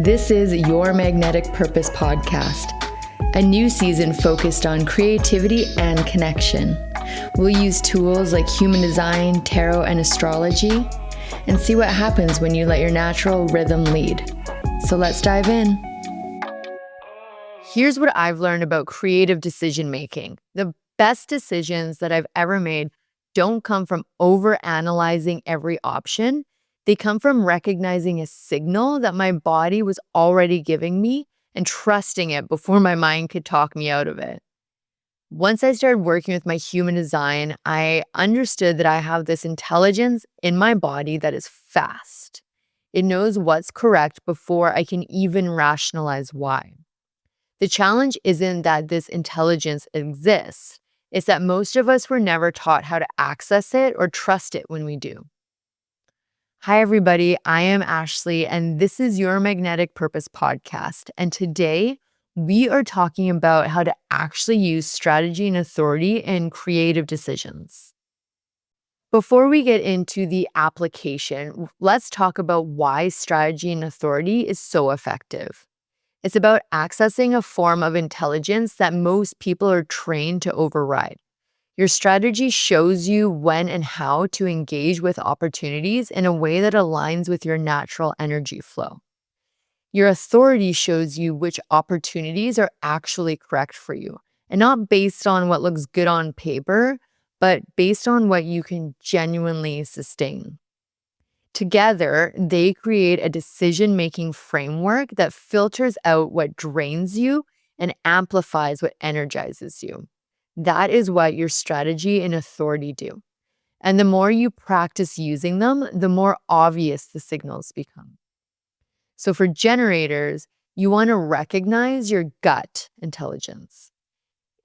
This is Your Magnetic Purpose podcast, a new season focused on creativity and connection. We'll use tools like human design, tarot, and astrology, and see what happens when you let your natural rhythm lead. So let's dive in. Here's what I've learned about creative decision making. The best decisions that I've ever made don't come from overanalyzing every option. They come from recognizing a signal that my body was already giving me and trusting it before my mind could talk me out of it. Once I started working with my human design, I understood that I have this intelligence in my body that is fast. It knows what's correct before I can even rationalize why. The challenge isn't that this intelligence exists. It's that most of us were never taught how to access it or trust it when we do. Hi, everybody. I am Ashley, and this is Your Magnetic Purpose podcast. And today, we are talking about how to actually use strategy and authority in creative decisions. Before we get into the application, let's talk about why strategy and authority is so effective. It's about accessing a form of intelligence that most people are trained to override. Your strategy shows you when and how to engage with opportunities in a way that aligns with your natural energy flow. Your authority shows you which opportunities are actually correct for you, and not based on what looks good on paper, but based on what you can genuinely sustain. Together, they create a decision-making framework that filters out what drains you and amplifies what energizes you. That is what your strategy and authority do. And the more you practice using them, the more obvious the signals become. So for generators, you want to recognize your gut intelligence.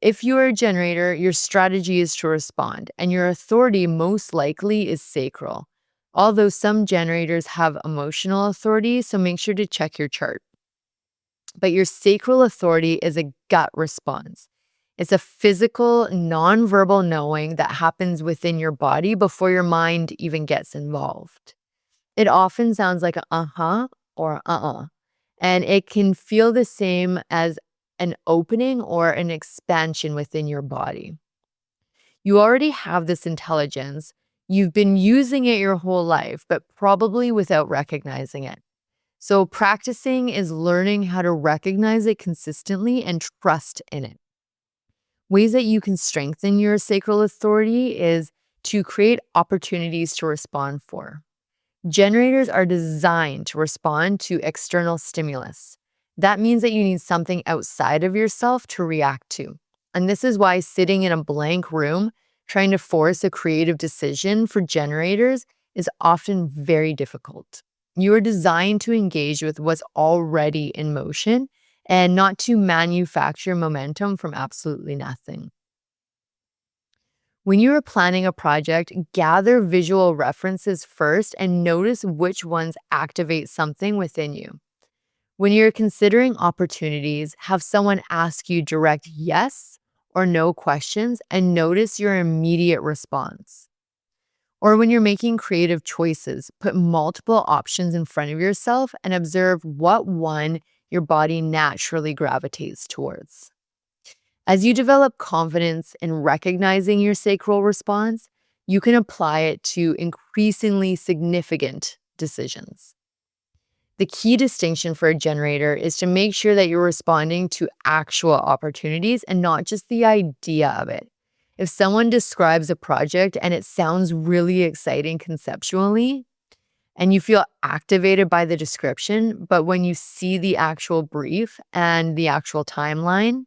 If you're a generator, your strategy is to respond, and your authority most likely is sacral. Although some generators have emotional authority, so make sure to check your chart. But your sacral authority is a gut response. It's a physical, non-verbal knowing that happens within your body before your mind even gets involved. It often sounds like a uh-huh or uh-uh, and it can feel the same as an opening or an expansion within your body. You already have this intelligence. You've been using it your whole life, but probably without recognizing it. So practicing is learning how to recognize it consistently and trust in it. Ways that you can strengthen your sacral authority is to create opportunities to respond for. Generators are designed to respond to external stimulus. That means that you need something outside of yourself to react to. And this is why sitting in a blank room trying to force a creative decision for generators is often very difficult. You are designed to engage with what's already in motion and not to manufacture momentum from absolutely nothing. When you are planning a project, gather visual references first and notice which ones activate something within you. When you're considering opportunities, have someone ask you direct yes or no questions and notice your immediate response. Or when you're making creative choices, put multiple options in front of yourself and observe what one your body naturally gravitates towards. As you develop confidence in recognizing your sacral response, you can apply it to increasingly significant decisions. The key distinction for a generator is to make sure that you're responding to actual opportunities and not just the idea of it. If someone describes a project and it sounds really exciting conceptually, and you feel activated by the description, but when you see the actual brief and the actual timeline,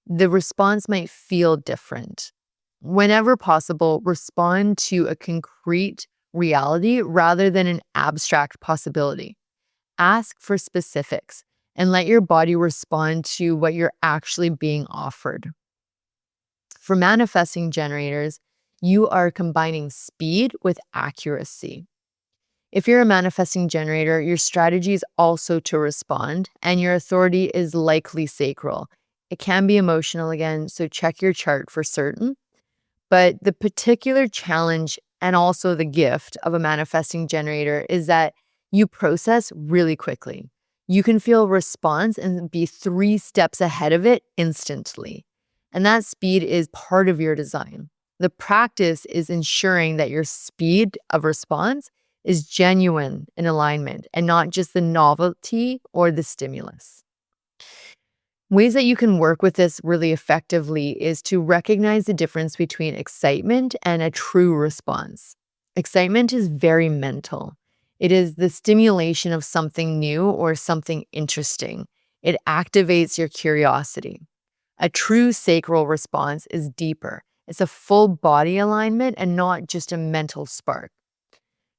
the response might feel different. Whenever possible, respond to a concrete reality rather than an abstract possibility. Ask for specifics and let your body respond to what you're actually being offered. For manifesting generators, you are combining speed with accuracy. If you're a manifesting generator, your strategy is also to respond, and your authority is likely sacral. It can be emotional again, so check your chart for certain. But the particular challenge and also the gift of a manifesting generator is that you process really quickly. You can feel response and be 3 steps ahead of it instantly. And that speed is part of your design. The practice is ensuring that your speed of response is genuine in alignment and not just the novelty or the stimulus. Ways that you can work with this really effectively is to recognize the difference between excitement and a true response. Excitement is very mental. It is the stimulation of something new or something interesting. It activates your curiosity. A true sacral response is deeper. It's a full body alignment and not just a mental spark.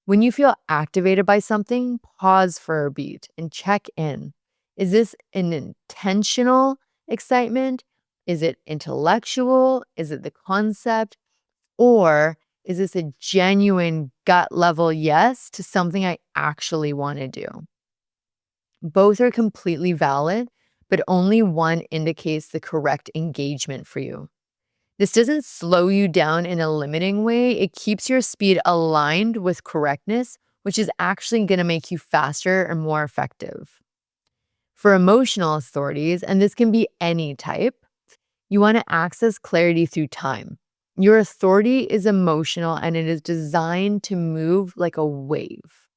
When you feel activated by something, pause for a beat and check in. Is this an intentional excitement? Is it intellectual? Is it the concept? Or is this a genuine gut level yes to something I actually want to do? Both are completely valid, but only one indicates the correct engagement for you. This doesn't slow you down in a limiting way. It keeps your speed aligned with correctness, which is actually going to make you faster and more effective. For emotional authorities, and this can be any type, you want to access clarity through time. Your authority is emotional and it is designed to move like a wave.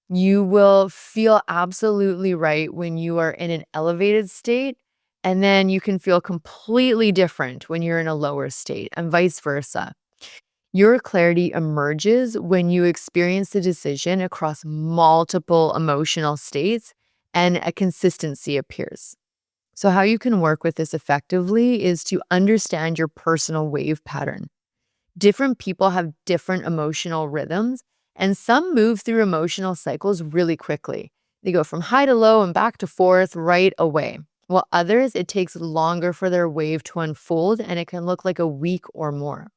You will feel absolutely right when you are in an elevated state, and then you can feel completely different when you're in a lower state, and vice versa. Your clarity emerges when you experience the decision across multiple emotional states and a consistency appears. So, how you can work with this effectively is to understand your personal wave pattern. Different people have different emotional rhythms, and some move through emotional cycles really quickly. They go from high to low and back to forth right away. While others, it takes longer for their wave to unfold and it can look like a week or more.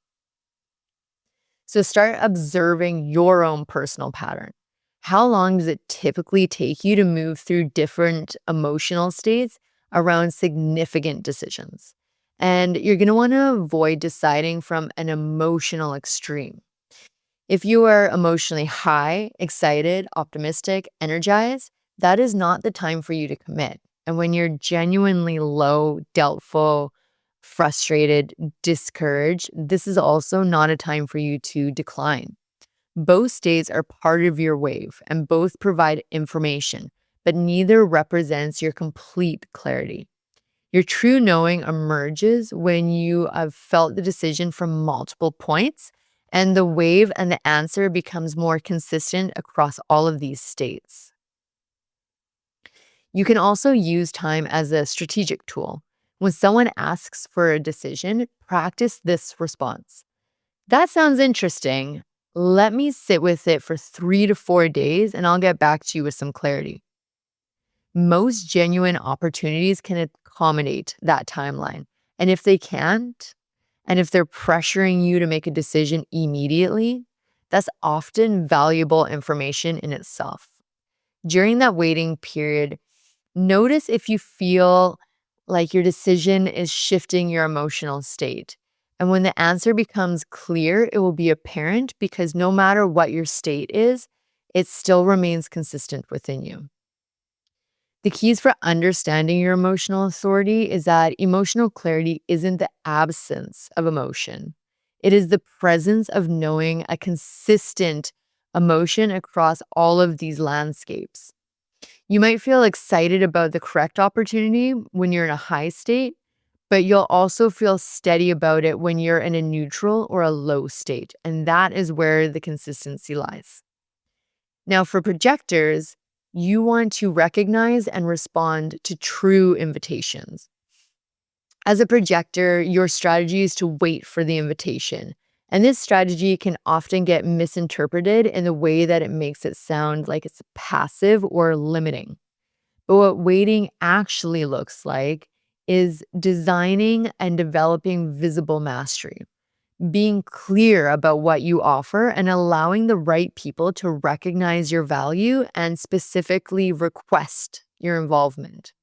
So start observing your own personal pattern. How long does it typically take you to move through different emotional states around significant decisions? And you're going to want to avoid deciding from an emotional extreme. If you are emotionally high, excited, optimistic, energized, that is not the time for you to commit. And when you're genuinely low, doubtful, frustrated, discouraged, this is also not a time for you to decline. Both states are part of your wave and both provide information, but neither represents your complete clarity. Your true knowing emerges when you have felt the decision from multiple points, and the wave and the answer becomes more consistent across all of these states. You can also use time as a strategic tool. When someone asks for a decision, practice this response. That sounds interesting. Let me sit with it for 3 to 4 days and I'll get back to you with some clarity. Most genuine opportunities can accommodate that timeline. And if they can't, and if they're pressuring you to make a decision immediately, that's often valuable information in itself. During that waiting period, notice if you feel like your decision is shifting your emotional state. And when the answer becomes clear, it will be apparent because no matter what your state is, it still remains consistent within you. The keys for understanding your emotional authority is that emotional clarity isn't the absence of emotion. It is the presence of knowing a consistent emotion across all of these landscapes. You might feel excited about the correct opportunity when you're in a high state, but you'll also feel steady about it when you're in a neutral or a low state. And that is where the consistency lies. Now, for projectors, you want to recognize and respond to true invitations. As a projector, your strategy is to wait for the invitation. And this strategy can often get misinterpreted in the way that it makes it sound like it's passive or limiting. But what waiting actually looks like is designing and developing visible mastery, being clear about what you offer and allowing the right people to recognize your value and specifically request your involvement.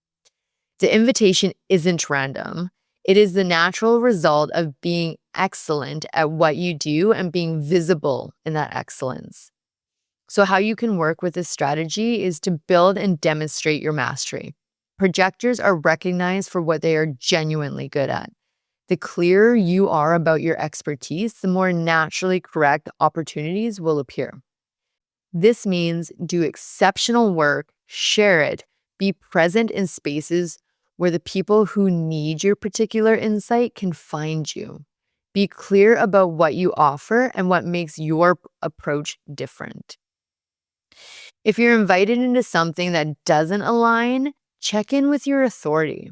The invitation isn't random. It is the natural result of being excellent at what you do and being visible in that excellence. So, how you can work with this strategy is to build and demonstrate your mastery. Projectors are recognized for what they are genuinely good at. The clearer you are about your expertise, the more naturally correct opportunities will appear. This means do exceptional work, share it, be present in spaces where the people who need your particular insight can find you. Be clear about what you offer and what makes your approach different. If you're invited into something that doesn't align, check in with your authority.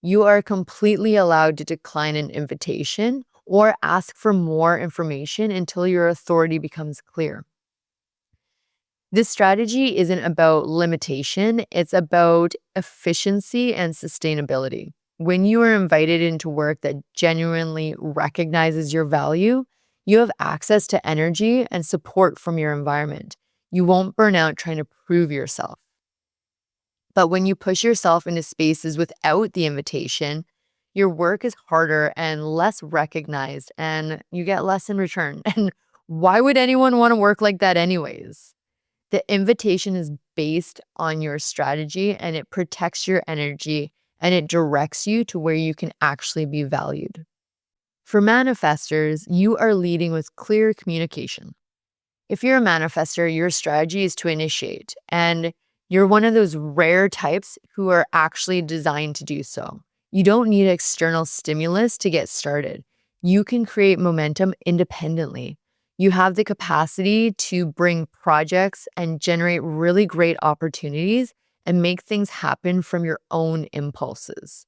You are completely allowed to decline an invitation or ask for more information until your authority becomes clear. This strategy isn't about limitation, it's about efficiency and sustainability. When you are invited into work that genuinely recognizes your value, you have access to energy and support from your environment. You won't burn out trying to prove yourself. But when you push yourself into spaces without the invitation, your work is harder and less recognized, and you get less in return. And why would anyone want to work like that, anyways? The invitation is based on your strategy and it protects your energy and it directs you to where you can actually be valued. For manifestors, you are leading with clear communication. If you're a manifestor, your strategy is to initiate, and you're one of those rare types who are actually designed to do so. You don't need external stimulus to get started. You can create momentum independently. You have the capacity to bring projects and generate really great opportunities and make things happen from your own impulses.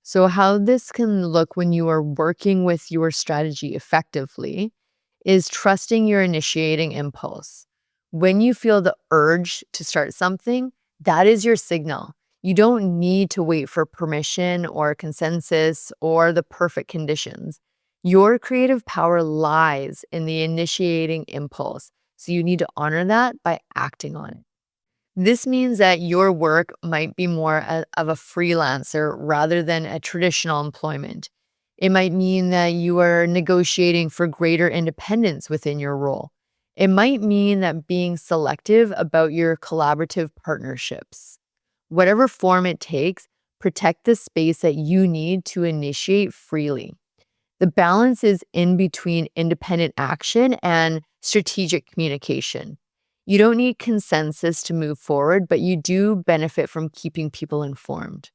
So, how this can look when you are working with your strategy effectively is trusting your initiating impulse. When you feel the urge to start something, that is your signal. You don't need to wait for permission or consensus or the perfect conditions. Your creative power lies in the initiating impulse. So you need to honor that by acting on it. This means that your work might be more of a freelancer rather than a traditional employment. It might mean that you are negotiating for greater independence within your role. It might mean that being selective about your collaborative partnerships. Whatever form it takes, protect the space that you need to initiate freely. The balance is in between independent action and strategic communication. You don't need consensus to move forward, but you do benefit from keeping people informed.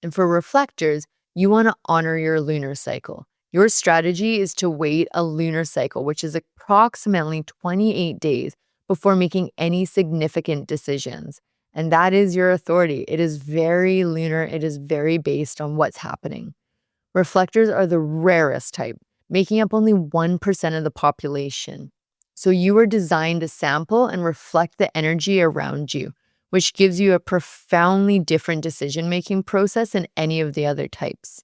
And for reflectors, you want to honor your lunar cycle. Your strategy is to wait a lunar cycle, which is approximately 28 days before making any significant decisions. And that is your authority. It is very lunar, it is very based on what's happening. Reflectors are the rarest type, making up only 1% of the population. So you are designed to sample and reflect the energy around you, which gives you a profoundly different decision-making process than any of the other types.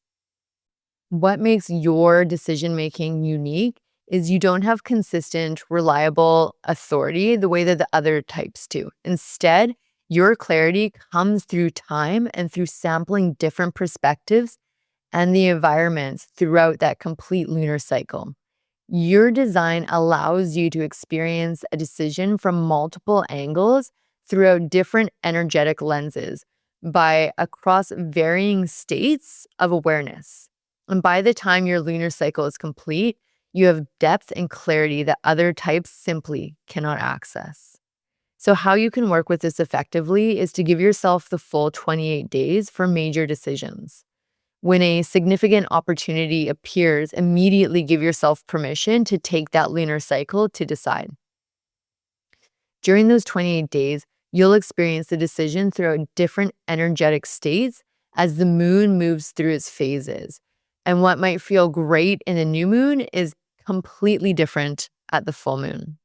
What makes your decision-making unique is you don't have consistent, reliable authority the way that the other types do. Instead, your clarity comes through time and through sampling different perspectives and the environments throughout that complete lunar cycle. Your design allows you to experience a decision from multiple angles throughout different energetic lenses by across varying states of awareness. And by the time your lunar cycle is complete, you have depth and clarity that other types simply cannot access. So, how you can work with this effectively is to give yourself the full 28 days for major decisions. When a significant opportunity appears, immediately give yourself permission to take that lunar cycle to decide. During those 28 days, you'll experience the decision throughout different energetic states as the moon moves through its phases. And what might feel great in the new moon is completely different at the full moon.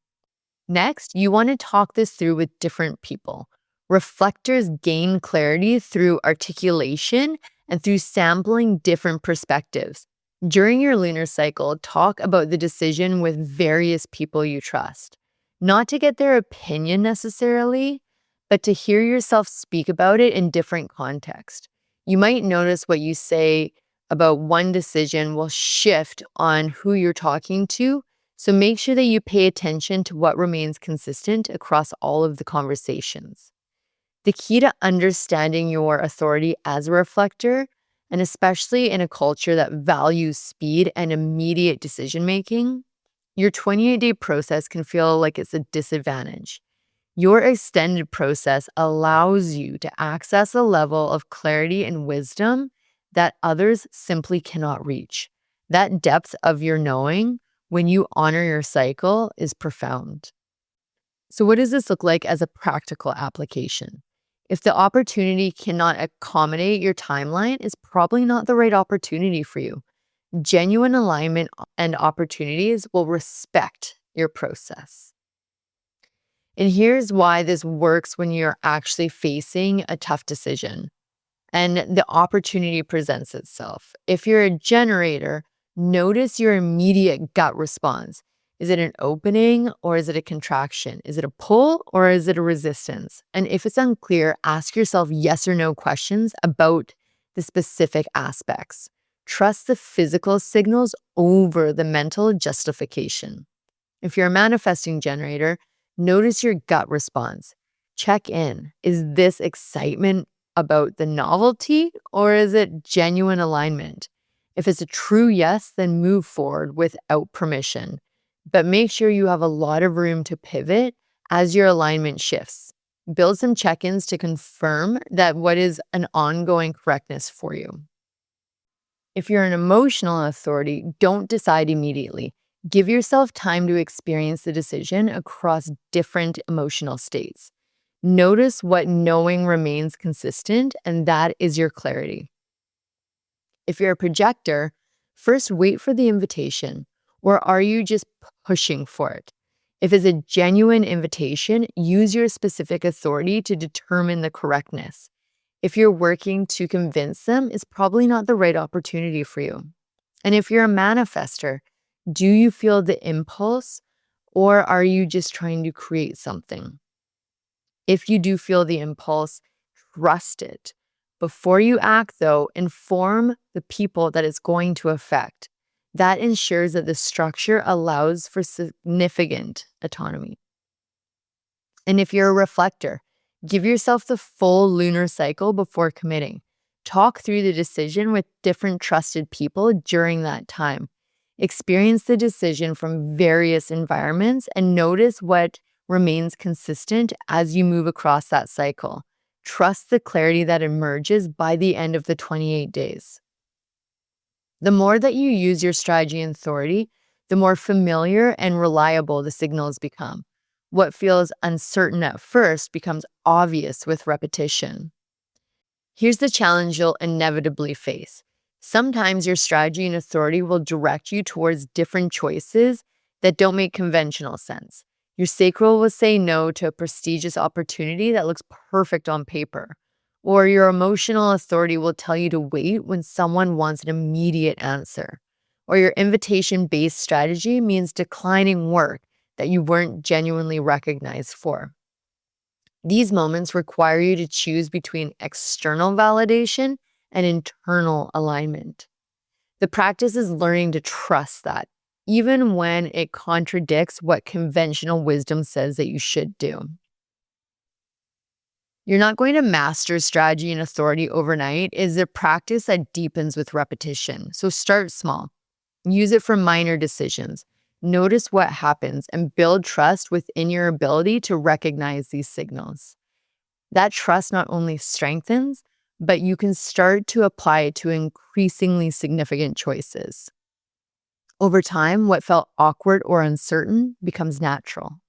Next, you want to talk this through with different people. Reflectors gain clarity through articulation and through sampling different perspectives. During your lunar cycle, talk about the decision with various people you trust. Not to get their opinion necessarily, but to hear yourself speak about it in different contexts. You might notice what you say about one decision will shift on who you're talking to, So make sure that you pay attention to what remains consistent across all of the conversations. The key to understanding your authority as a reflector, and especially in a culture that values speed and immediate decision making, your 28-day process can feel like it's a disadvantage. Your extended process allows you to access a level of clarity and wisdom that others simply cannot reach. That depth of your knowing when you honor your cycle is profound. So, what does this look like as a practical application? If the opportunity cannot accommodate your timeline, it's probably not the right opportunity for you. Genuine alignment and opportunities will respect your process. And here's why this works when you're actually facing a tough decision and the opportunity presents itself. If you're a generator, notice your immediate gut response. Is it an opening or is it a contraction? Is it a pull or is it a resistance? And if it's unclear, ask yourself yes or no questions about the specific aspects. Trust the physical signals over the mental justification. If you're a manifesting generator, notice your gut response. Check in. Is this excitement about the novelty or is it genuine alignment? If it's a true yes, then move forward without permission. But make sure you have a lot of room to pivot as your alignment shifts. Build some check ins to confirm that what is an ongoing correctness for you. If you're an emotional authority, don't decide immediately. Give yourself time to experience the decision across different emotional states. Notice what knowing remains consistent, and that is your clarity. If you're a projector, first wait for the invitation, or are you just pushing for it? If it's a genuine invitation, use your specific authority to determine the correctness. If you're working to convince them, it's probably not the right opportunity for you. And if you're a manifester, do you feel the impulse or are you just trying to create something? If you do feel the impulse, trust it. Before you act, though, inform the people that it's going to affect. That ensures that the structure allows for significant autonomy. And if you're a reflector, give yourself the full lunar cycle before committing. Talk through the decision with different trusted people during that time. Experience the decision from various environments and notice what remains consistent as you move across that cycle. Trust the clarity that emerges by the end of the 28 days. The more that you use your strategy and authority, the more familiar and reliable the signals become. What feels uncertain at first becomes obvious with repetition. Here's the challenge you'll inevitably face. Sometimes your strategy and authority will direct you towards different choices that don't make conventional sense. Your sacral will say no to a prestigious opportunity that looks perfect on paper. Or your emotional authority will tell you to wait when someone wants an immediate answer. Or your invitation-based strategy means declining work that you weren't genuinely recognized for. These moments require you to choose between external validation and internal alignment. The practice is learning to trust that, even when it contradicts what conventional wisdom says that you should do. You're not going to master strategy and authority overnight. It's a practice that deepens with repetition. So start small. Use it for minor decisions. Notice what happens and build trust within your ability to recognize these signals. That trust not only strengthens, but you can start to apply it to increasingly significant choices. Over time, what felt awkward or uncertain becomes natural.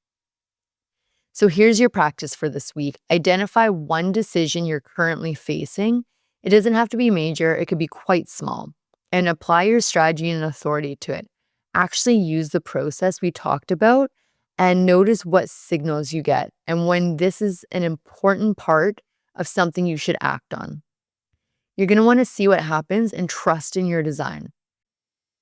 So here's your practice for this week. Identify one decision you're currently facing. It doesn't have to be major, it could be quite small. And apply your strategy and authority to it. Actually use the process we talked about and notice what signals you get and when this is an important part of something you should act on. You're going to want to see what happens and trust in your design.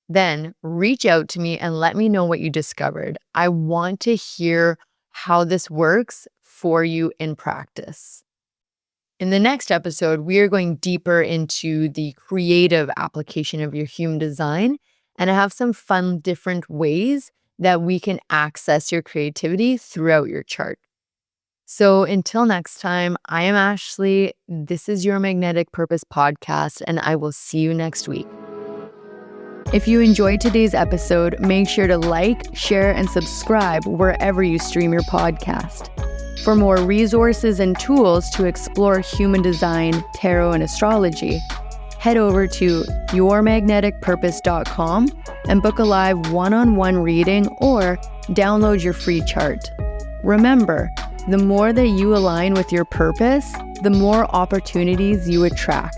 Then reach out to me and let me know what you discovered. I want to hear how this works for you in practice. In the next episode, we are going deeper into the creative application of your human design, and I have some fun different ways that we can access your creativity throughout your chart. So until next time, I am Ashley. This is your Magnetic Purpose podcast, and I will see you next week. If you enjoyed today's episode, make sure to like, share, and subscribe wherever you stream your podcast. For more resources and tools to explore human design, tarot, and astrology, head over to yourmagneticpurpose.com and book a live one-on-one reading or download your free chart. Remember, the more that you align with your purpose, the more opportunities you attract.